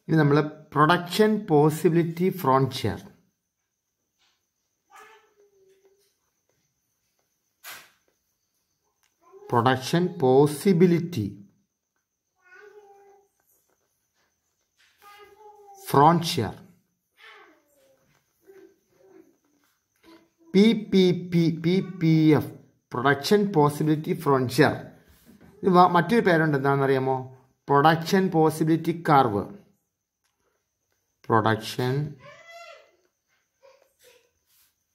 ഇനി നമ്മൾ production possibility frontier. Production possibility frontier, PPF, production possibility frontier. മറ്റൊരു പേരുണ്ട്, എന്താണെന്നറിയാമോ? Production possibility curve. Production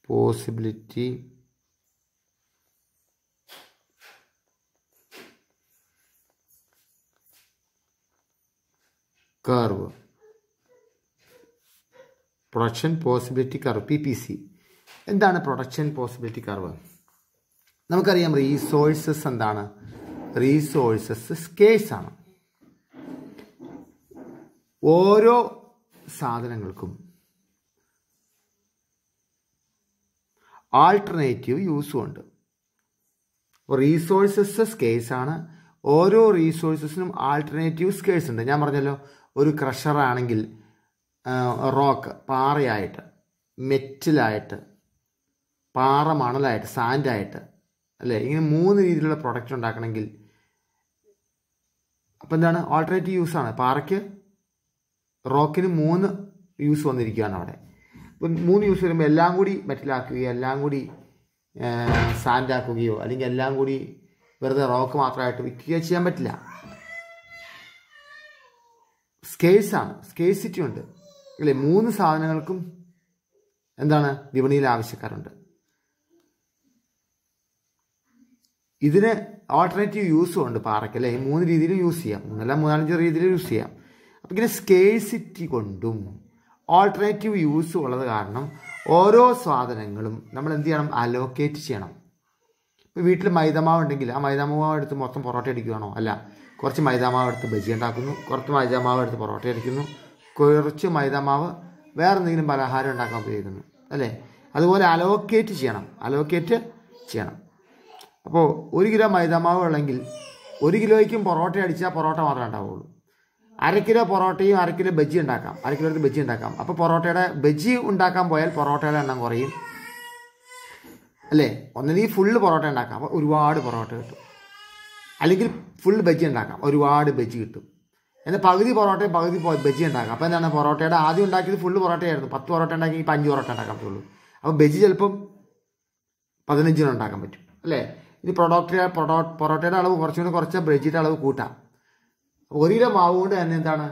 possibility curve, production possibility curve, PPC. എന്താണ് production possibility curve? നമുക്കറിയാം resources എന്താണ്? റീസോഴ്സസ് സ്കേഴ്സ് ആണ്. ഓരോ സാധനങ്ങൾക്കും ആൾട്ടർനേറ്റീവ് യൂസും ഉണ്ട്. റീസോഴ്സസ് സ്കേഴ്സ് ആണ്. ഓരോ റീസോഴ്സസിനും ആൾട്ടർനേറ്റീവ് സ്കേഴ്സ് ഉണ്ട്. ഞാൻ പറഞ്ഞല്ലോ, ഒരു ക്രഷറാണെങ്കിൽ റോക്ക്, പാറയായിട്ട്, മെറ്റലായിട്ട്, പാറ മണലായിട്ട്, സാൻഡായിട്ട്, അല്ലേ? ഇങ്ങനെ 3 രീതിയിലുള്ള പ്രൊഡക്റ്റ് ഉണ്ടാക്കണമെങ്കിൽ അപ്പം എന്താണ്? ആൾട്ടർനേറ്റീവ് യൂസാണ്. പാറയ്ക്ക്, റോക്കിന് 3 യൂസ് വന്നിരിക്കുകയാണ് അവിടെ. ഇപ്പം 3 യൂസ് വരുമ്പോൾ എല്ലാം കൂടി മെറ്റലാക്കുകയോ എല്ലാം കൂടി സാൻഡാക്കുകയോ അല്ലെങ്കിൽ എല്ലാം കൂടി വെറുതെ റോക്ക് മാത്രമായിട്ട് വിൽക്കുകയോ ചെയ്യാൻ പറ്റില്ല. സ്കേഴ്സാണ്, സ്കേഴ്സിറ്റി ഉണ്ട്, അല്ലേ? 3 സാധനങ്ങൾക്കും എന്താണ്? വിപണിയിൽ ആവശ്യക്കാരുണ്ട്. ഇതിന് ആൾട്ടർനേറ്റീവ് യൂസും ഉണ്ട് പാറയ്ക്ക്, അല്ലേ? 3 രീതിയിലും യൂസ് ചെയ്യാം, 3-4 രീതിയിൽ യൂസ് ചെയ്യാം. അപ്പം ഇങ്ങനെ സ്കേഴ്സിറ്റി കൊണ്ടും ആൾട്ടർനേറ്റീവ് യൂസും ഉള്ളത് കാരണം ഓരോ സാധനങ്ങളും നമ്മൾ എന്ത് ചെയ്യണം? അലോക്കേറ്റ് ചെയ്യണം. ഇപ്പോൾ വീട്ടിൽ മൈദമാവ് ഉണ്ടെങ്കിൽ ആ മൈദാമാവ് എടുത്ത് മൊത്തം പൊറോട്ട അടിക്കുകയാണോ? അല്ല. കുറച്ച് മൈദാമാവ് എടുത്ത് ബജി ഉണ്ടാക്കുന്നു, കുറച്ച് മൈദാമാവ് എടുത്ത് പൊറോട്ട അടിക്കുന്നു, കുറച്ച് മൈദാമാവ് വേറെ എന്തെങ്കിലും പലഹാരം ഉണ്ടാക്കാൻ ഉപയോഗിക്കുന്നു, അല്ലേ? അതുപോലെ അലോക്കേറ്റ് ചെയ്യണം. അപ്പോൾ 1 കിലോ മൈദാമാവ് ഉള്ളെങ്കിൽ 1 കിലോയ്ക്കും പൊറോട്ട അടിച്ചാൽ പൊറോട്ട മാത്രമേ ഉണ്ടാവുള്ളൂ. 1/2 കിലോ പൊറോട്ടയും 1/2 കിലോ ബജി ഉണ്ടാക്കാം, 1/2 കിലോ എടുത്ത് ബജി ഉണ്ടാക്കാം. അപ്പോൾ പൊറോട്ടയുടെ ബജി ഉണ്ടാക്കാൻ പോയാൽ പൊറോട്ടയുടെ എണ്ണം കുറയും, അല്ലേ? ഒന്നില്ലെങ്കിൽ ഫുള്ള് പൊറോട്ട ഉണ്ടാക്കാം, അപ്പോൾ ഒരുപാട് പൊറോട്ട കിട്ടും. അല്ലെങ്കിൽ ഫുൾ ബജി ഉണ്ടാക്കാം, ഒരുപാട് ബജി കിട്ടും. എന്നാൽ പകുതി പൊറോട്ടയും പകുതി ബജി ഉണ്ടാക്കാം. അപ്പോൾ എന്താണ്? പൊറോട്ടയുടെ ആദ്യം ഉണ്ടാക്കിയത് ഫുള്ള് പൊറോട്ടയായിരുന്നു. 10 പൊറോട്ട ഉണ്ടാക്കി ഇപ്പോൾ 5 പൊറോട്ട ഉണ്ടാക്കാൻ പറ്റുള്ളൂ. അപ്പോൾ ബജി ചിലപ്പം 15 ഉണ്ടാക്കാൻ പറ്റും, അല്ലേ? ഇനി പൊറോട്ടയുടെ അളവ് കുറച്ചുകൂടി കുറച്ചാൽ ബജിയുടെ അളവ് കൂട്ടാം. 1 കിലോ മാവ് കൊണ്ട് തന്നെ എന്താണ്?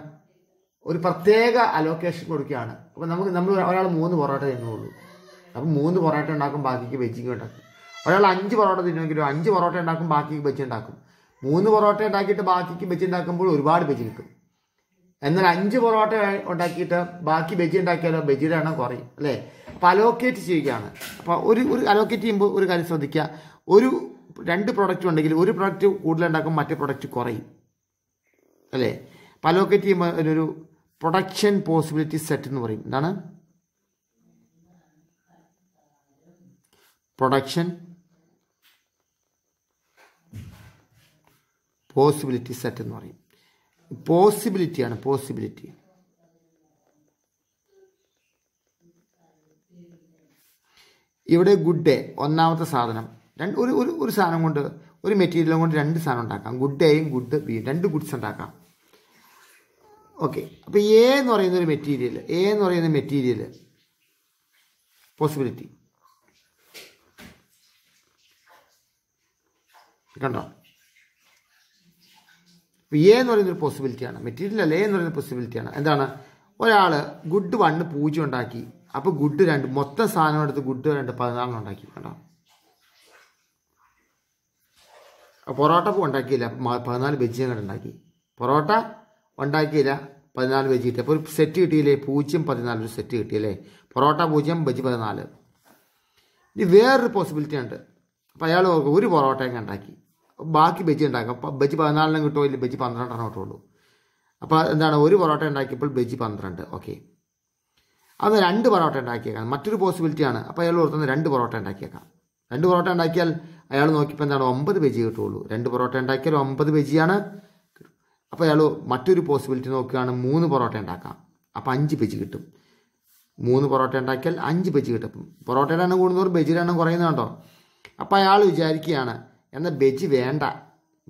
ഒരു പ്രത്യേക അലോക്കേഷൻ കൊടുക്കുകയാണ്. അപ്പോൾ നമ്മൾ ഒരാൾ 3 പൊറോട്ട തിന്നുള്ളൂ, അപ്പം 3 പൊറോട്ട ഉണ്ടാക്കും, ബാക്കിക്ക് ബജിക്ക് ഉണ്ടാക്കും. ഒരാൾ 5 പൊറോട്ട തിന്നുമെങ്കിലും 5 പൊറോട്ട ഉണ്ടാക്കും, ബാക്കിക്ക് ബജി ഉണ്ടാക്കും. 3 പൊറോട്ട ഉണ്ടാക്കിയിട്ട് ബാക്കിക്ക് ബജി ഉണ്ടാക്കുമ്പോൾ ഒരുപാട് ബജി കിട്ടും. എന്നാൽ 5 പൊറോട്ട ഉണ്ടാക്കിയിട്ട് ബാക്കി ബജി ഉണ്ടാക്കിയാലോ ബജിയുടെ എണ്ണം കുറയും, അല്ലേ? അപ്പോൾ അലോക്കേറ്റ് ചെയ്യുകയാണ്. അപ്പോൾ ഒരു അലോക്കേറ്റ് ചെയ്യുമ്പോൾ ഒരു കാര്യം ശ്രദ്ധിക്കുക, 2 പ്രൊഡക്റ്റ് ഉണ്ടെങ്കിൽ ഒരു പ്രൊഡക്റ്റ് കൂടുതൽ ഉണ്ടാക്കും, മറ്റേ പ്രൊഡക്റ്റ് കുറയും, അല്ലേ? അപ്പോൾ അലോക്കേറ്റ് ചെയ്യുമ്പോൾ അതിനൊരു പ്രൊഡക്ഷൻ പോസിബിലിറ്റി സെറ്റ് എന്ന് പറയും. എന്താണ്? പ്രൊഡക്ഷൻ പോസിബിലിറ്റി സെറ്റ് എന്ന് പറയും. പോസിബിലിറ്റിയാണ്, പോസിബിലിറ്റി. ഇവിടെ ഗുഡ് ഡേ, ഒന്നാമത്തെ സാധനം. ഒരു സാധനം കൊണ്ട്, ഒരു മെറ്റീരിയലും കൊണ്ട് 2 സാധനം ഉണ്ടാക്കാം. ഗുഡ് എയും ഗുഡ് ബിയും, 2 ഗുഡ്സ് ഉണ്ടാക്കാം. ഓക്കെ. അപ്പോൾ എ എന്ന് പറയുന്ന മെറ്റീരിയൽ പോസിബിലിറ്റി കണ്ടോ? അപ്പോൾ എ എന്ന് പറയുന്നൊരു പോസിബിലിറ്റിയാണ്, മെറ്റീരിയൽ അല്ല, എ എന്ന് പറയുന്ന പോസിബിലിറ്റിയാണ്. എന്താണ്? ഒരാൾ ഗുഡ് 1 0 ഉണ്ടാക്കി, അപ്പോൾ ഗുഡ് 2 മൊത്തം സാധനം എടുത്ത് ഗുഡ് 2 14 ഉണ്ടാക്കി. കണ്ടോ? പൊറോട്ട ഉണ്ടാക്കിയില്ല, 14 ബജി അങ്ങോട്ട് ഉണ്ടാക്കി. പൊറോട്ട ഉണ്ടാക്കിയില്ല, 14 ബജി കിട്ടി. അപ്പോൾ ഒരു സെറ്റ് കിട്ടിയില്ലേ? 0 14 ഒരു സെറ്റ് കിട്ടിയല്ലേ? പൊറോട്ട 0 ബജി 14. ഇനി വേറൊരു പോസിബിലിറ്റി ഉണ്ട്. അപ്പോൾ അയാൾ ഒരു പൊറോട്ടയൊക്കെ ഉണ്ടാക്കി, ബാക്കി ബജി ഉണ്ടാക്കാം. ബജി 14 കിട്ടുമോ? ഇല്ല, ബജി 12 കിട്ടുള്ളൂ. അപ്പോൾ എന്താണ്? ഒരു പൊറോട്ട ഉണ്ടാക്കിയപ്പോൾ ബജി 12. ഓക്കെ. അത് 2 പൊറോട്ട ഉണ്ടാക്കിയേക്കാം. മറ്റൊരു പോസിബിലിറ്റിയാണ്. അപ്പോൾ അയാൾ ഓർത്തുന്ന 2 പൊറോട്ട ഉണ്ടാക്കിയേക്കാം. 2 പൊറോട്ട ഉണ്ടാക്കിയാൽ അയാൾ നോക്കിയപ്പോൾ എന്താണ്? 9 ബജി കിട്ടുള്ളൂ. 2 പൊറോട്ട ഉണ്ടാക്കിയാൽ 9 ബജിയാണ്. അപ്പോൾ അയാൾ മറ്റൊരു പോസിബിലിറ്റി നോക്കുകയാണ് 3 പൊറോട്ട ഉണ്ടാക്കാം. അപ്പോൾ 5 ബജി കിട്ടും. 3 പൊറോട്ട ഉണ്ടാക്കിയാൽ 5 ബജി കിട്ടും. പൊറോട്ടയുടെ എണ്ണം കൂടുന്നവർ ബജിയുടെ എണ്ണം കുറയുന്നുണ്ടോ? അപ്പോൾ അയാൾ വിചാരിക്കുകയാണ് എന്നാൽ ബജി വേണ്ട,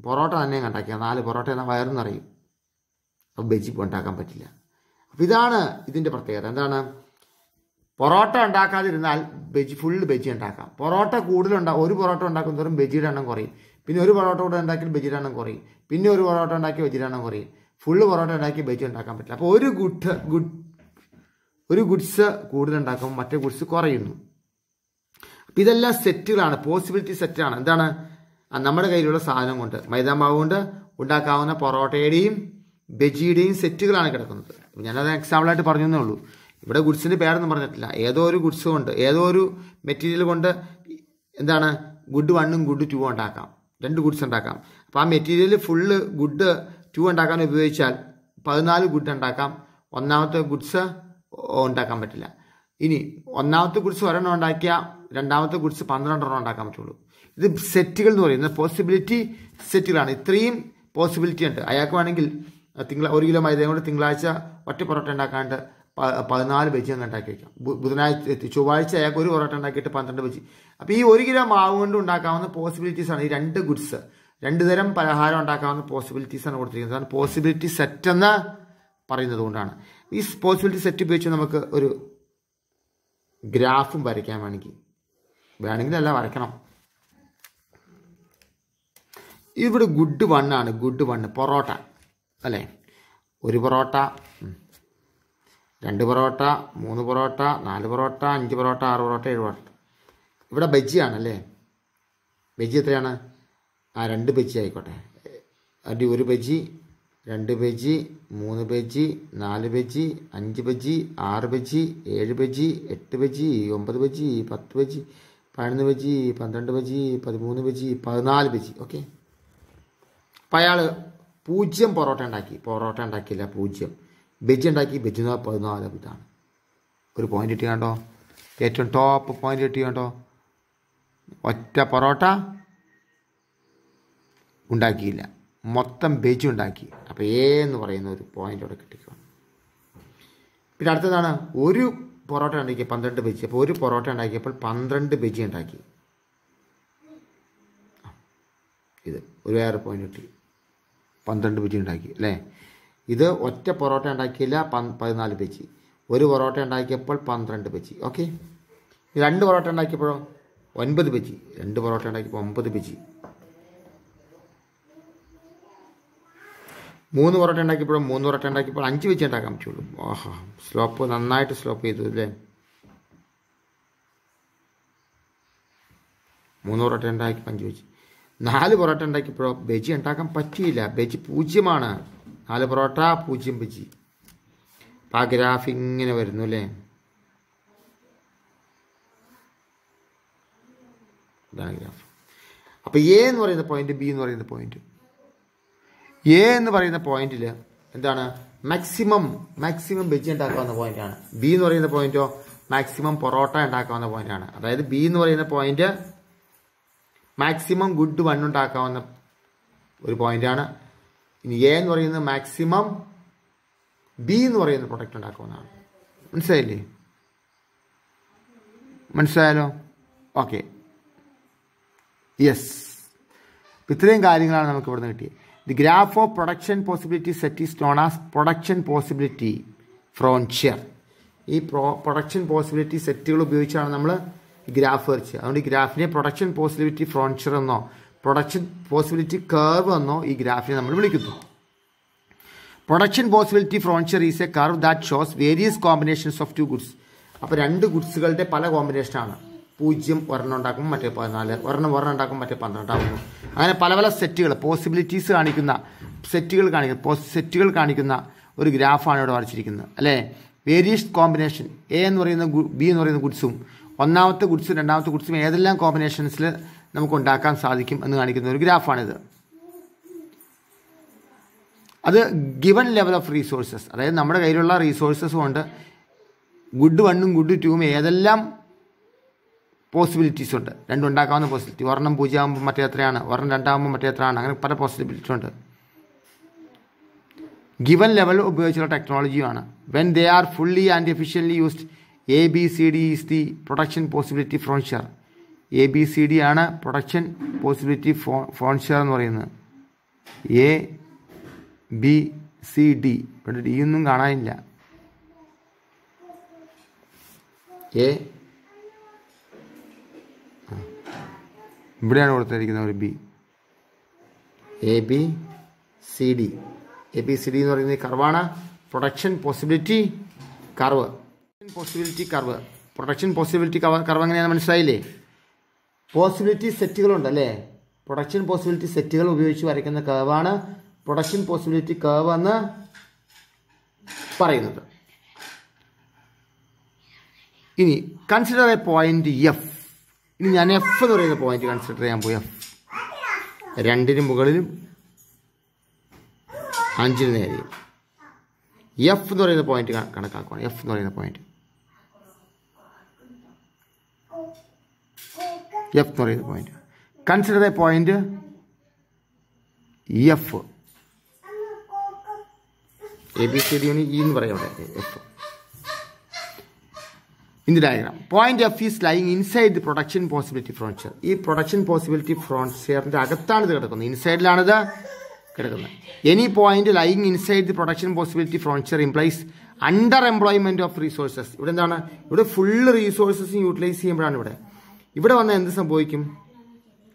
പൊറോട്ട തന്നെ ഉണ്ടാക്കിയാൽ 4 പൊറോട്ട എന്നാൽ വയറെന്നറിയും. അപ്പോൾ ബജി ഉണ്ടാക്കാൻ പറ്റില്ല. അപ്പോൾ ഇതാണ് ഇതിൻ്റെ പ്രത്യേകത. എന്താണ്? പൊറോട്ട ഉണ്ടാക്കാതിരുന്നാൽ ഫുള്ള് ബജി ഉണ്ടാക്കാം. പൊറോട്ട ഒരു പൊറോട്ട ഉണ്ടാക്കുന്നതോറും ബജിയുടെ എണ്ണം കുറയും. പിന്നെ ഒരു പൊറോട്ട കൂടെ ഉണ്ടാക്കിയാൽ ബജിയുടെ എണ്ണം കുറയും. പിന്നെ ഒരു പൊറോട്ട ഉണ്ടാക്കി ബജിയുടെ എണ്ണം കുറയും. ഫുള്ള് പൊറോട്ട ഉണ്ടാക്കി ബജി ഉണ്ടാക്കാൻ പറ്റില്ല. അപ്പോൾ ഒരു ഗുഡ്സ് കൂടുതലുണ്ടാക്കുമ്പോൾ മറ്റേ ഗുഡ്സ് കുറയുന്നു. അപ്പം ഇതെല്ലാം സെറ്റുകളാണ്, പോസിബിലിറ്റി സെറ്റാണ്. എന്താണ്? നമ്മുടെ കയ്യിലുള്ള സാധനം കൊണ്ട്, മൈദാമാവ് കൊണ്ട് ഉണ്ടാക്കാവുന്ന പൊറോട്ടയുടെയും ബജിയുടെയും സെറ്റുകളാണ് കിടക്കുന്നത്. ഞാനത് എക്സാമ്പിളായിട്ട് പറഞ്ഞതേ ഉള്ളൂ. ഇവിടെ ഗുഡ്സിൻ്റെ പേരൊന്നും പറഞ്ഞിട്ടില്ല. ഏതോ ഒരു ഗുഡ്സ് കൊണ്ട്, ഏതോ ഒരു മെറ്റീരിയൽ കൊണ്ട് എന്താണ് ഗുഡ് 1ഉം ഗുഡ് 2ഉം ഉണ്ടാക്കാം. 2 ഗുഡ്സ് ഉണ്ടാക്കാം. അപ്പോൾ ആ മെറ്റീരിയൽ ഫുള്ള് ഗുഡ് 2 ഉണ്ടാക്കാൻ ഉപയോഗിച്ചാൽ 14 ഗുഡ് ഉണ്ടാക്കാം. ഒന്നാമത്തെ ഗുഡ്സ് ഉണ്ടാക്കാൻ പറ്റില്ല. ഇനി ഒന്നാമത്തെ ഗുഡ്സ് 1 ഉണ്ടാക്കിയാൽ രണ്ടാമത്തെ ഗുഡ്സ് 12 ഉണ്ടാക്കാൻ പറ്റുള്ളൂ. ഇത് സെറ്റുകൾ എന്ന് പറയുന്നത് പോസിബിലിറ്റി സെറ്റുകളാണ്. ഇത്രയും പോസിബിലിറ്റി ഉണ്ട്. അയാൾക്ക് വേണമെങ്കിൽ 1 കിലോ മൈദയും കൊണ്ട് തിങ്കളാഴ്ച ഒറ്റ പൊറോട്ട ഉണ്ടാക്കാണ്ട് 14 ബജി അങ്ങ് ഉണ്ടാക്കി വയ്ക്കാം. ചൊവ്വാഴ്ച അയാൾക്ക് 1 പൊറോട്ട ഉണ്ടാക്കിയിട്ട് 12 ബജി. അപ്പോൾ ഈ 1 കിലോ മാവ് കൊണ്ട് ഉണ്ടാക്കാവുന്ന പോസിബിലിറ്റീസാണ് ഈ 2 ഗുഡ്സ്. 2 തരം പലഹാരം ഉണ്ടാക്കാവുന്ന പോസിബിലിറ്റീസാണ് കൊടുത്തിരിക്കുന്നത്. അതാണ് പോസിബിലിറ്റി സെറ്റ് എന്ന് പറയുന്നത് കൊണ്ടാണ്. ഈ പോസിബിലിറ്റി സെറ്റ് ഉപയോഗിച്ച് നമുക്ക് ഒരു ഗ്രാഫും വരയ്ക്കാൻ വേണമെങ്കിലല്ല വരയ്ക്കണം. ഇവിടെ ഗുഡ് 1 ആണ്. ഗുഡ് 1 പൊറോട്ട അല്ലേ? 1 പൊറോട്ട, 2 പൊറോട്ട, 3 പൊറോട്ട, 4 പൊറോട്ട, 5 പൊറോട്ട, 6 പൊറോട്ട, 7 പൊറോട്ട. ഇവിടെ ബജിയാണല്ലേ? ബജി എത്രയാണ്? 2 ബജി ആയിക്കോട്ടെ. 1 ബജി, 2 ബജി, 3 ബജി, 4 ബജി, 5 ബജി, 6 ബജി, 7 ബജി, 8 ബജി, 9 ബജി, 10 ബജി, 11 ബജി, 12 ബജി, 13 ബജി, 14 ബജി. ഓക്കെ. അപ്പം അയാൾ 0 പൊറോട്ട ഉണ്ടാക്കിയില്ല, 0 ബജി ഉണ്ടാക്കി. ബജി 14. ഇതാണ് ഒരു പോയിന്റ് കിട്ടി കണ്ടോ? ഏറ്റവും ടോപ്പ് പോയിന്റ് കിട്ടി കണ്ടോ? ഒറ്റ പൊറോട്ട ഉണ്ടാക്കിയില്ല, മൊത്തം ബജി ഉണ്ടാക്കി. അപ്പോൾ എന്ന് പറയുന്ന ഒരു പോയിന്റ് അവിടെ കിട്ടിക്കണം. പിന്നെ അടുത്തതാണ് 1 പൊറോട്ട ഉണ്ടാക്കി 12 ബജി. അപ്പോൾ 1 പൊറോട്ട ഉണ്ടാക്കിയപ്പോൾ 12 ബജി ഉണ്ടാക്കി. ഇത് ഒരു വേറെ പോയിന്റ് കിട്ടി, 12 ബജി ഉണ്ടാക്കി അല്ലേ? ഇത് ഒറ്റ പൊറോട്ട ഉണ്ടാക്കിയില്ല, 14 ബജി. 1 പൊറോട്ട ഉണ്ടാക്കിയപ്പോൾ 12 ബജി. ഓക്കെ. 2 പൊറോട്ട ഉണ്ടാക്കിയപ്പോഴോ 9 ബജി. 2 പൊറോട്ട ഉണ്ടാക്കിയപ്പോൾ 9 ബജി. 3 പൊറോട്ട ഉണ്ടാക്കിയപ്പോഴും 3 പൊറോട്ട ഉണ്ടാക്കിയപ്പോൾ 5 ബജി ഉണ്ടാക്കാൻ പറ്റുള്ളൂ. ഓഹോ, നന്നായിട്ട് സ്ലോപ്പ് ചെയ്തു അല്ലേ? 3 പൊറോട്ട ഉണ്ടാക്കി 5 ബജി. 4 പൊറോട്ട ഉണ്ടാക്കിയപ്പോഴോ ബജി ഉണ്ടാക്കാൻ പറ്റിയില്ല, ബജി 0 4 പൊറോട്ട 0 ബജി. അപ്പം ആ ഗ്രാഫ് ഇങ്ങനെ വരുന്നു അല്ലേ? ഇതാണ് ഗ്രാഫ്. അപ്പോൾ എ എന്ന് പറയുന്ന പോയിന്റ്, ബി എന്ന് പറയുന്ന പോയിന്റ്. എ എന്ന് പറയുന്ന പോയിന്റിൽ എന്താണ്? മാക്സിമം ബജി ഉണ്ടാക്കാവുന്ന പോയിന്റാണ്. ബി എന്ന് പറയുന്ന പോയിന്റോ മാക്സിമം പൊറോട്ട ഉണ്ടാക്കാവുന്ന പോയിന്റാണ്. അതായത് ബി എന്ന് പറയുന്ന പോയിന്റ് മാക്സിമം ഗുഡ് 1 ഉണ്ടാക്കാവുന്ന ഒരു പോയിന്റാണ്. ഇനി എ എന്ന് പറയുന്നത് മാക്സിമം ബി എന്ന് പറയുന്ന പ്രൊഡക്റ്റ് ഉണ്ടാക്കാവുന്നതാണ്. മനസ്സിലായല്ലോ? Okay, yes. ഇത്രയും കാര്യങ്ങളാണ് നമുക്ക് ഇവിടുന്ന് കിട്ടിയത്. The graph of production possibility set is known as production possibility frontier. ഈ പ്രൊഡക്ഷൻ പോസിബിലിറ്റി സെറ്റുകൾ ഉപയോഗിച്ചാണ് നമ്മൾ ഗ്രാഫ് വരച്ചത്. അതുകൊണ്ട് ഈ ഗ്രാഫിനെ പ്രൊഡക്ഷൻ പോസിബിലിറ്റി ഫ്രോൺഷ്യർ എന്നോ പ്രൊഡക്ഷൻ പോസിബിലിറ്റി കർവ് എന്നോ ഈ ഗ്രാഫിനെ നമ്മൾ വിളിക്കുന്നു. Production possibility frontier is a curve that shows various combinations of 2 goods. അപ്പോൾ 2 ഗുഡ്സുകളുടെ പല കോമ്പിനേഷനാണ്. 0 ഒരെണ്ണം ഉണ്ടാക്കുമ്പോൾ മറ്റേ 14, ഒരെണ്ണം ഉണ്ടാക്കുമ്പോൾ മറ്റേ 12 ആകുന്നു. അങ്ങനെ പല സെറ്റുകൾ, പോസിബിലിറ്റീസ് കാണിക്കുന്ന സെറ്റുകൾ കാണിക്കുന്ന ഒരു ഗ്രാഫാണ് ഇവിടെ വരച്ചിരിക്കുന്നത് അല്ലേ? വേരിയസ് കോമ്പിനേഷൻ എ എന്ന് പറയുന്ന ബി എന്ന് പറയുന്ന ഗുഡ്സും ഒന്നാമത്തെ ഗുഡ്സും രണ്ടാമത്തെ ഗുഡ്സും ഏതെല്ലാം കോമ്പിനേഷൻസിൽ നമുക്ക് ഉണ്ടാക്കാൻ സാധിക്കും എന്ന് കാണിക്കുന്ന ഒരു ഗ്രാഫാണിത്. അത് ഗിവൺ ലെവൽ ഓഫ് റീസോഴ്സസ്, അതായത് നമ്മുടെ കയ്യിലുള്ള റീസോഴ്സസ് കൊണ്ട് ഗുഡ് 1ഉം ഗുഡ് 2ഉം ഏതെല്ലാം പോസിബിലിറ്റീസ് ഉണ്ട്. 2 ഉണ്ടാക്കാവുന്ന പോസിബിലിറ്റി. 1 0 ആകുമ്പോൾ മറ്റേ എത്രയാണ്, 1 2 ആകുമ്പോൾ മറ്റേ എത്രയാണ്, അങ്ങനെ പല പോസിബിലിറ്റി ഉണ്ട്. ഗിവൻ ലെവൽ ഉപയോഗിച്ചുള്ള ടെക്നോളജിയുമാണ്. When they are fully and efficiently used ABCD is the production possibility frontier. ABCD ആണ് പ്രൊഡക്ഷൻ പോസിബിലിറ്റി ഫ്രോൺഷ്യർ എന്ന് പറയുന്നത്. ABCD ഇവിടെ ഡി ഒന്നും കാണാനില്ല. ഇവിടെയാണ് കൊടുത്തിരിക്കുന്ന ഒരു ബി. ABCD എന്ന് പറയുന്നത് കർവാണ്. Production possibility curve. Production possibility curve എങ്ങനെയാണെന്ന് മനസ്സിലായില്ലേ? പോസിബിലിറ്റി സെറ്റുകളുണ്ട് അല്ലേ? പ്രൊഡക്ഷൻ പോസിബിലിറ്റി സെറ്റുകൾ ഉപയോഗിച്ച് വരയ്ക്കുന്ന കർവാണ് പ്രൊഡക്ഷൻ പോസിബിലിറ്റി കർവ് എന്ന് പറയുന്നത്. ഇനി കൺസിഡർ എ പോയിന്റ് F. ഇനി ഞാൻ F എന്ന് പറയുന്ന പോയിന്റ് കൺസിഡർ ചെയ്യാൻ പോയി. F 2 മുകളിലും 5 നേരെയും F എന്ന് പറയുന്ന പോയിന്റ് കണക്കാക്കുകയാണ്. F എന്ന് പറയുന്ന point consider A point F. ABCD E എന്ന് പറയാം F. In the diagram, point F is lying inside the production possibility frontier. ഈ പ്രൊഡക്ഷൻ പോസിബിലിറ്റി ഫ്രോൺഷ്യറിന്റെ അകത്താണ് ഇത് കിടക്കുന്നത്. ഇൻസൈഡിലാണിത് കിടക്കുന്നത്. Any point lying inside the production possibility frontier implies under employment of resources. ഇവിടെ എന്താണ്? ഇവിടെ ഫുള്ള് റീസോഴ്സസ് യൂട്ടിലൈസ് ചെയ്യുമ്പോഴാണ് ഇവിടെ വന്നാൽ എന്ത് സംഭവിക്കും?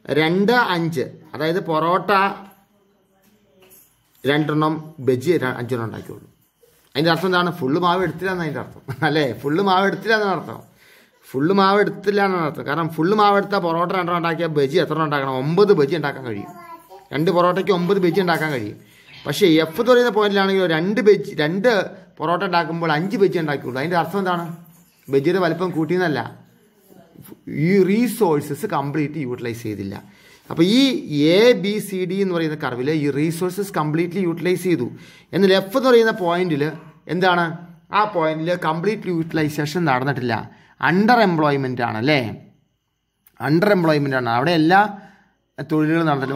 2, 5 അതായത് പൊറോട്ട 2 ബജി 5 ഉണ്ടാക്കിയുള്ളൂ. അതിൻ്റെ അർത്ഥം എന്താണ്? ഫുള്ള് മാവ് എടുത്തില്ല എന്നാണ് അതിൻ്റെ അർത്ഥം അല്ലേ? ഫുള്ള് മാവ് എടുത്തില്ല എന്നാണ് അർത്ഥം. കാരണം ഫുള്ള് മാവ് എടുത്താൽ പൊറോട്ട 2 ഉണ്ടാക്കിയാൽ ബജി എത്ര ഉണ്ടാക്കണം? 9 ബജി ഉണ്ടാക്കാൻ കഴിയും. 2 പൊറോട്ടയ്ക്ക് 9 ബജി ഉണ്ടാക്കാൻ കഴിയും. പക്ഷേ F എന്ന് പറയുന്ന പോയിന്റിലാണെങ്കിൽ 2 പൊറോട്ട ഉണ്ടാക്കുമ്പോൾ 5 ബജി ഉണ്ടാക്കിയുള്ളൂ. അതിൻ്റെ അർത്ഥം എന്താണ്? ബജിയുടെ വലിപ്പം കൂട്ടിയെന്നല്ല, ഈ റീസോഴ്സസ് കംപ്ലീറ്റ് യൂട്ടിലൈസ് ചെയ്തില്ല. അപ്പോൾ ഈ ABCD എന്ന് പറയുന്ന കർവിൽ ഈ റീസോഴ്സസ് കംപ്ലീറ്റ്ലി യൂട്ടിലൈസ് ചെയ്തു. എന്നാൽ F എന്ന് പറയുന്ന പോയിന്റിൽ എന്താണ്? ആ പോയിന്റിൽ കംപ്ലീറ്റ് യൂട്ടിലൈസേഷൻ നടന്നിട്ടില്ല. അണ്ടർ എംപ്ലോയ്മെൻ്റ് ആണ് അല്ലേ? അവിടെ എല്ലാ തൊഴിലുകളും നടന്നില്ല.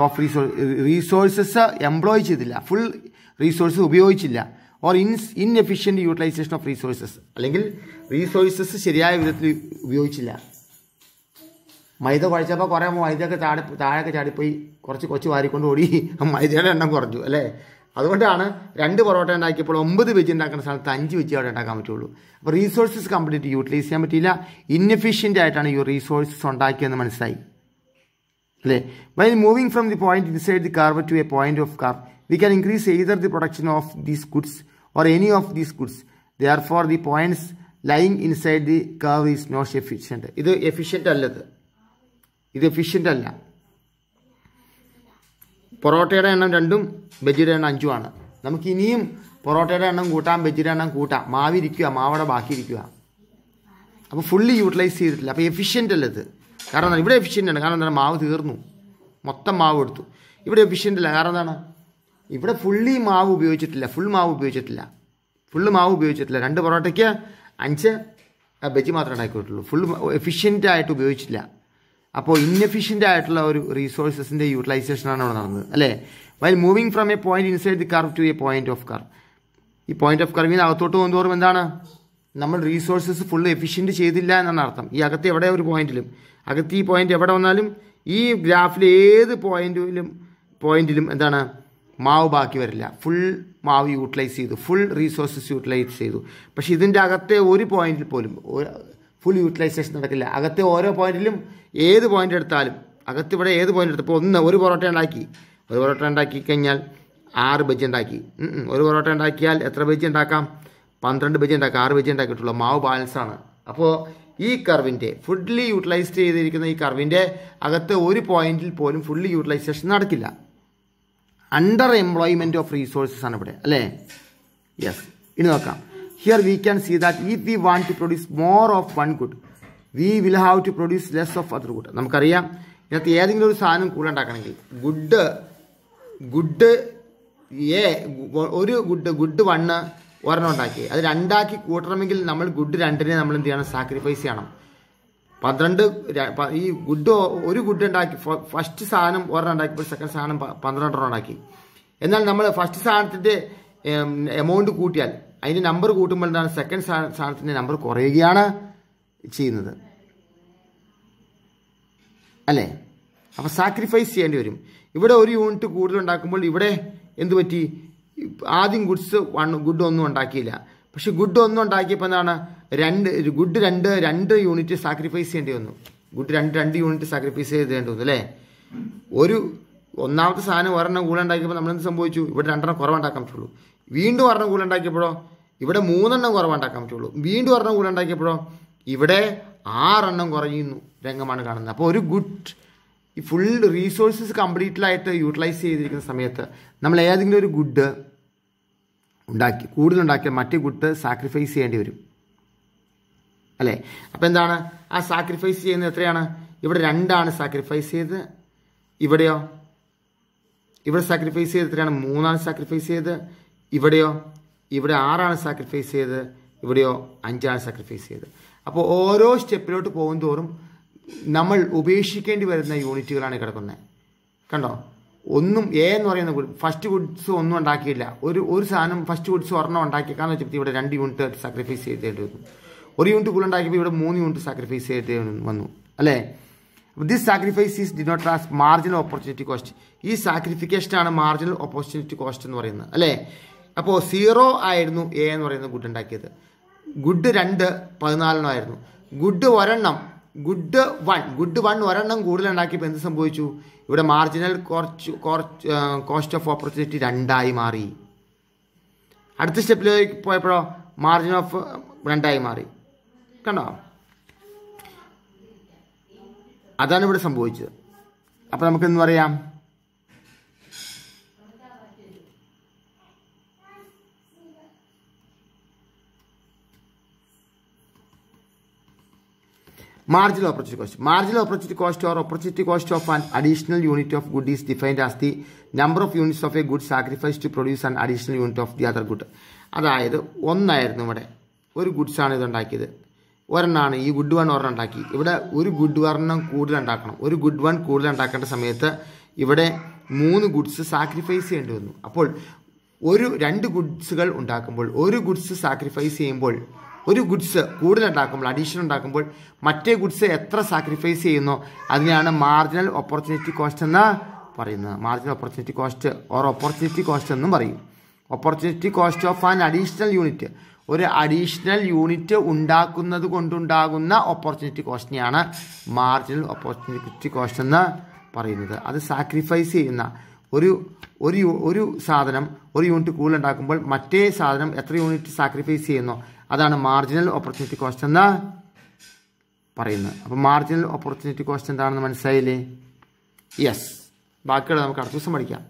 റീസോഴ്സസ് എംപ്ലോയ് ചെയ്തില്ല, ഫുൾ റീസോഴ്സസ് ഉപയോഗിച്ചില്ല. Or inefficient utilisation of resources, അല്ലെങ്കിൽ റീസോഴ്സസ് ശരിയായ വിധത്തിൽ ഉപയോഗിച്ചില്ല. മൈദ കുഴച്ചപ്പോൾ കുറേ മൈദയൊക്കെ താഴെയൊക്കെ ചാടിപ്പോയി കുറച്ച് കൊച്ചു വാരിക്കൊണ്ട് ഓടി മൈദയുടെ എണ്ണം കുറഞ്ഞു അല്ലേ? അതുകൊണ്ടാണ് 2 പൊറോട്ട ഉണ്ടാക്കിയപ്പോൾ 9 ബജി ഉണ്ടാക്കുന്ന സ്ഥലത്ത് 5 ബജി അവിടെ ഉണ്ടാക്കാൻ പറ്റുള്ളൂ. അപ്പോൾ റീസോഴ്സസ് കംപ്ലീറ്റ് യൂട്ടിലൈസ് ചെയ്യാൻ പറ്റിയില്ല. ഇൻഎഫിഷ്യൻ്റ് ആയിട്ടാണ് ഈ റീസോഴ്സസ് ഉണ്ടാക്കിയെന്ന് മനസ്സിലായി അല്ലേ? While moving from the point inside the curve to a point of curve we can increase either the production of these goods or any of these goods. Therefore the points lying inside the curve is not efficient. ഇത് efficient അല്ല. പൊറോട്ടയുടെ എണ്ണം 2 ബജിയുടെ എണ്ണം 5 ആണ്. നമുക്ക് ഇനിയും പൊറോട്ടയുടെ എണ്ണം കൂട്ടാം, ബജിയുടെ എണ്ണം കൂട്ടാം. മാവവിടെ ബാക്കിയിരിക്കുക. അപ്പോൾ ഫുള്ളി യൂട്ടിലൈസ് ചെയ്തിട്ടില്ല. അപ്പോൾ എഫിഷ്യൻ്റ് അല്ല ഇത്. കാരണം എന്താണ്? ഇവിടെ എഫിഷ്യൻ്റ് ആണ്. കാരണം എന്താണ്? മാവ് തീർന്നു, മൊത്തം മാവ് എടുത്തു. ഇവിടെ എഫിഷ്യൻ്റ് അല്ല. കാരണം എന്താണ്? ഇവിടെ ഫുള്ളി മാവ് ഉപയോഗിച്ചിട്ടില്ല. ഫുൾ മാവ് ഉപയോഗിച്ചിട്ടില്ല. 2 പൊറോട്ടയ്ക്ക് 5 ബജി മാത്രമേ ഉണ്ടാക്കിയിട്ടുള്ളൂ. ഫുൾ എഫിഷ്യൻ്റ് ആയിട്ട് ഉപയോഗിച്ചില്ല. അപ്പോൾ ഇൻഎഫിഷ്യൻ്റ് ആയിട്ടുള്ള ഒരു റീസോഴ്സസിൻ്റെ യൂട്ടിലൈസേഷനാണ് അവിടെ നടന്നത് അല്ലേ? While moving from a point inside the curve to a point of curve. ഈ പോയിന്റ് ഓഫ് കർവിന് അകത്തോട്ട് പോകുന്നതോറും എന്താണ്? നമ്മൾ റീസോഴ്സസ് ഫുള്ള് എഫിഷ്യൻറ്റ് ചെയ്തില്ല എന്നാണ് അർത്ഥം. ഈ അകത്ത് എവിടെ ഒരു പോയിന്റിലും ഈ പോയിന്റ് എവിടെ വന്നാലും ഈ ഗ്രാഫിൽ ഏത് പോയിന്റിലും എന്താണ്? മാവ് ബാക്കി വരില്ല. ഫുൾ മാവ് യൂട്ടിലൈസ് ചെയ്തു, ഫുൾ റീസോഴ്സസ് യൂട്ടിലൈസ് ചെയ്തു. പക്ഷേ ഇതിൻ്റെ അകത്തെ ഒരു പോയിന്റിൽ പോലും ഫുൾ യൂട്ടിലൈസേഷൻ നടക്കില്ല. അകത്തെ ഓരോ പോയിന്റിലും ഏത് പോയിന്റ് എടുത്താലും ഇവിടെ ഏത് പോയിന്റ് എടുത്തപ്പോൾ ഒരു പൊറോട്ട ഉണ്ടാക്കി കഴിഞ്ഞാൽ 6 ബജി ഉണ്ടാക്കി. ഒരു പൊറോട്ട ഉണ്ടാക്കിയാൽ എത്ര ബജി ഉണ്ടാക്കാം? 12 ബജി ഉണ്ടാക്കാം. 6 ബജി ഉണ്ടാക്കിയിട്ടുള്ളൂ. മാവ് ബാലൻസാണ്. അപ്പോൾ ഈ കർവിൻ്റെ ഫുള്ളി യൂട്ടിലൈസ് ചെയ്തിരിക്കുന്ന ഈ കർവിൻ്റെ അകത്ത് ഒരു പോയിന്റിൽ പോലും ഫുള്ളി യൂട്ടിലൈസേഷൻ നടക്കില്ല. അണ്ടർ എംപ്ലോയ്മെൻറ്റ് ഓഫ് റീസോഴ്സസ് ആണ് ഇവിടെ അല്ലേ? യെസ്. ഇനി നോക്കാം. Here we can see that if we want to produce more of one good we will have to produce less of other good. നമുക്കറിയാം ഇതിനകത്ത് ഏതെങ്കിലും ഒരു സാധനം കൂടുതൽ ഉണ്ടാക്കണമെങ്കിൽ ഗുഡ് 1 ഒരെണ്ണം ഉണ്ടാക്കി അത് 2 കൂട്ടണമെങ്കിൽ നമ്മൾ ഗുഡ് 2 നമ്മൾ എന്ത് ചെയ്യണം? സാക്രിഫൈസ് ചെയ്യണം. 12 ഈ ഒരു ഗുഡ് ഉണ്ടാക്കി ഫസ്റ്റ് സാധനം ഒരെണ്ണം ഉണ്ടാക്കിയപ്പോൾ സെക്കൻഡ് സാധനം 12 ഉണ്ടാക്കി. എന്നാൽ നമ്മൾ ഫസ്റ്റ് സാധനത്തിൻ്റെ എമൗണ്ട് കൂട്ടിയാൽ അതിൻ്റെ നമ്പർ കൂട്ടുമ്പോൾ എന്താണ് സെക്കൻഡ് സാധനത്തിൻ്റെ നമ്പർ കുറയുകയാണ് ചെയ്യുന്നത് അല്ലേ? അപ്പോൾ സാക്രിഫൈസ് ചെയ്യേണ്ടി വരും. ഇവിടെ ഒരു യൂണിറ്റ് കൂടുതൽ ഉണ്ടാക്കുമ്പോൾ ഇവിടെ എന്ത് പറ്റി? ആദ്യം ഗുഡ് ഒന്നും ഉണ്ടാക്കിയില്ല. പക്ഷെ ഗുഡ് ഒന്നും ഉണ്ടാക്കിയപ്പോൾ എന്താണ് രണ്ട് യൂണിറ്റ് സാക്രിഫൈസ് ചെയ്യേണ്ടി വന്നു. രണ്ട് യൂണിറ്റ് സാക്രിഫൈസ് ചെയ്തേണ്ടി വന്നു അല്ലേ? ഒന്നാമത്തെ സാധനം ഒരെണ്ണം കൂടുതൽ ഉണ്ടാക്കിയപ്പോൾ നമ്മളെന്ത് സംഭവിച്ചു? ഇവിടെ 2 കുറവുണ്ടാക്കാൻ പറ്റുള്ളൂ. വീണ്ടും ഒരെണ്ണം കൂടുതൽ ഉണ്ടാക്കിയപ്പോഴോ ഇവിടെ 3 കുറവുണ്ടാക്കാൻ പറ്റുള്ളൂ. വീണ്ടും ഒരെണ്ണം കൂടുതൽ ഉണ്ടാക്കിയപ്പോഴോ ഇവിടെ 6 കുറയുന്നു രംഗമാണ് കാണുന്നത്. അപ്പോൾ ഒരു ഫുൾ റീസോഴ്സസ് കംപ്ലീറ്റ്ലായിട്ട് യൂട്ടിലൈസ് ചെയ്തിരിക്കുന്ന സമയത്ത് നമ്മൾ ഏതെങ്കിലും ഒരു ഗുഡ് കൂടുതലുണ്ടാക്കിയാൽ മറ്റേ ഗുഡ് സാക്രിഫൈസ് ചെയ്യേണ്ടി വരും അല്ലേ? അപ്പോൾ എന്താണ് ആ സാക്രിഫൈസ് ചെയ്യുന്നത്? എത്രയാണ്? ഇവിടെ 2 സാക്രിഫൈസ് ചെയ്ത്, ഇവിടെയോ ഇവിടെ സാക്രിഫൈസ് ചെയ്ത് എത്രയാണ്? 3 സാക്രിഫൈസ് ചെയ്ത്, ഇവിടെയോ ഇവിടെ 6 സാക്രിഫൈസ് ചെയ്ത്, ഇവിടെയോ 5 സാക്രിഫൈസ് ചെയ്ത്. അപ്പോൾ ഓരോ സ്റ്റെപ്പിലോട്ട് പോകും തോറും നമ്മൾ ഉപേക്ഷിക്കേണ്ടി വരുന്ന യൂണിറ്റുകളാണ് കിടക്കുന്നത്. കണ്ടോ? എന്ന് പറയുന്ന ഫസ്റ്റ് ഗുഡ്സ് ഒന്നും ഉണ്ടാക്കിയില്ല. ഒരു സാധനം ഫസ്റ്റ് ഗുഡ്സ് ഒരെണ്ണം ഉണ്ടാക്കിയേക്കാന്ന് വെച്ചപ്പോൾ ഇവിടെ 2 യൂണിറ്റ് സാക്രിഫൈസ് ചെയ്തേണ്ടി വന്നു. ഒരു യൂണിറ്റ് കൂടുതൽ ഉണ്ടാക്കിയപ്പോൾ ഇവിടെ 3 യൂണിറ്റ് സാക്രിഫൈസ് ചെയ്തേണ്ടി വന്നു അല്ലേ? This sacrifice denote has marginal opportunity cost. ഈ സാക്രിഫിക്കേഷനാണ് മാർജിനൽ ഓപ്പർച്യൂണിറ്റി കോസ്റ്റ് എന്ന് പറയുന്നത് അല്ലേ? അപ്പോൾ 0 ആയിരുന്നു എന്ന് പറയുന്ന ഗുഡ് ഉണ്ടാക്കിയത്. ഗുഡ് 2 14 ആയിരുന്നു. ഗുഡ് 1 ഒരെണ്ണം കൂടുതൽ ഉണ്ടാക്കിയപ്പോൾ എന്ത് സംഭവിച്ചു? ഇവിടെ മാർജിനൽ കോസ്റ്റ് ഓഫ് ഓപ്പർച്യൂണിറ്റി 2 മാറി. അടുത്ത സ്റ്റെപ്പിലേക്ക് പോയപ്പോഴോ മാർജിൻ ഓഫ് 2 മാറി. കണ്ടോ? അതാണ് ഇവിടെ സംഭവിച്ചത്. അപ്പോൾ നമുക്കെന്ന് പറയാം, marginal opportunity cost. Marginal opportunity cost or opportunity cost of an additional unit of good is defined as the number of units of a good sacrificed to produce an additional unit of the other good. അതായത് 1 ആയിരുന്നു ഇവിടെ ഒരു ഗുഡ്സാണ് ഇതുണ്ടാക്കിയത്. ഒരെണ്ണമാണ് ഈ good 1 ഒരെണ്ണം ഉണ്ടാക്കി. ഇവിടെ ഒരു good 1 കൂടുതൽ ഉണ്ടാക്കണം. ഒരു ഗുഡ് 1 കൂടുതൽ ഉണ്ടാക്കേണ്ട സമയത്ത് ഇവിടെ 3 ഗുഡ്സ് സാക്രിഫൈസ് ചെയ്യേണ്ടി വന്നു. അപ്പോൾ 2 ഗുഡ്സുകൾ ഉണ്ടാക്കുമ്പോൾ ഒരു ഗുഡ്സ് സാക്രിഫൈസ് ചെയ്യുമ്പോൾ ഒരു ഗുഡ്സ് കൂടുതൽ ഉണ്ടാക്കുമ്പോൾ അഡീഷണൽ ഉണ്ടാക്കുമ്പോൾ മറ്റേ ഗുഡ്സ് എത്ര സാക്രിഫൈസ് ചെയ്യുന്നോ അതിനെയാണ് മാർജിനൽ ഓപ്പർച്യൂണിറ്റി കോസ്റ്റ് എന്ന് പറയുന്നത്. Marginal opportunity cost or opportunity cost എന്നും പറയും. Opportunity cost of an additional unit, ഒരു അഡീഷണൽ യൂണിറ്റ് ഉണ്ടാക്കുന്നത് കൊണ്ടുണ്ടാകുന്ന ഓപ്പർച്യൂണിറ്റി കോസ്റ്റിനെയാണ് മാർജിനൽ ഓപ്പർച്യൂണിറ്റി കോസ്റ്റ് എന്ന് പറയുന്നത്. അത് സാക്രിഫൈസ് ചെയ്യുന്ന ഒരു സാധനം ഒരു യൂണിറ്റ് കൂടുതൽ ഉണ്ടാക്കുമ്പോൾ മറ്റേ സാധനം എത്ര യൂണിറ്റ് സാക്രിഫൈസ് ചെയ്യുന്നോ അതാണ് മാർജിനൽ ഓപ്പർച്യൂണിറ്റി കോസ്റ്റ് എന്ന് പറയുന്നത്. അപ്പോൾ മാർജിനൽ ഓപ്പർച്യൂണിറ്റി കോസ്റ്റ് എന്താണെന്ന് മനസ്സിലായില്ലേ? യെസ്. ബാക്കിയുള്ള നമുക്ക് അടുത്ത ദിവസം പഠിക്കാം.